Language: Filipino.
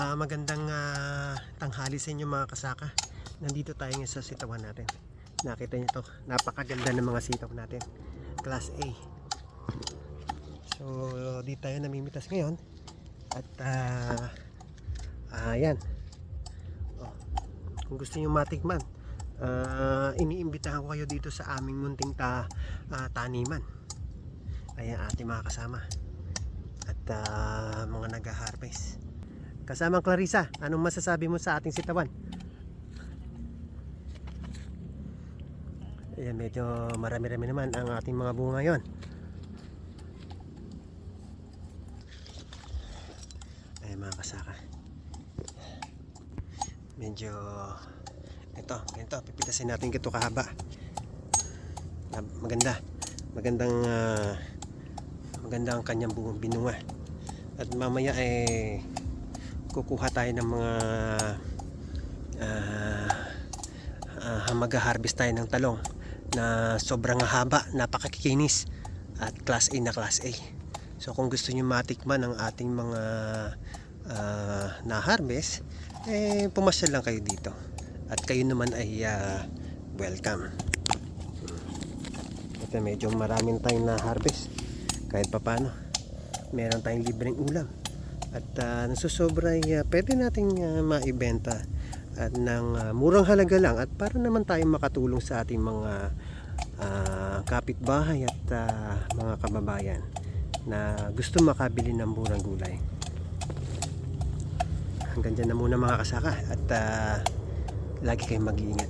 Magandang tanghali sa inyo mga kasaka. Nandito tayo ngayon sa sitawan natin. Nakita niyo to, napakaganda ng mga sitaw natin, Class A. So di tayo namimitas ngayon. At ayan, kung gusto niyo matikman, iniimbitahan ko kayo dito sa aming munting taniman. Ayan ating mga kasama at mga nag-harvest. Kasamang Clarissa, anong masasabi mo sa ating sitawan? Ayan, medyo marami-rami naman ang ating mga bunga ngayon. Ayan mga kasaka, medyo ito pipitasin natin ito kahaba. Maganda ang kanyang binunga. At mamaya kukuha tayo ng mga mag-harvest tayo ng talong na sobrang haba, napakakikinis at Class A na Class A. So kung gusto niyo matikman ang ating mga na-harvest, pumasyal lang kayo dito at kayo naman ay welcome. Ito medyo maraming tayong na-harvest, kahit papano meron tayong libreng ulam. At nasusobra pwede nating maibenta at ng murang halaga lang, at para naman tayong makatulong sa ating mga kapitbahay at mga kababayan na gusto makabili ng murang gulay. Hanggang dyan na muna mga kasaka, at lagi kayong mag-iingat.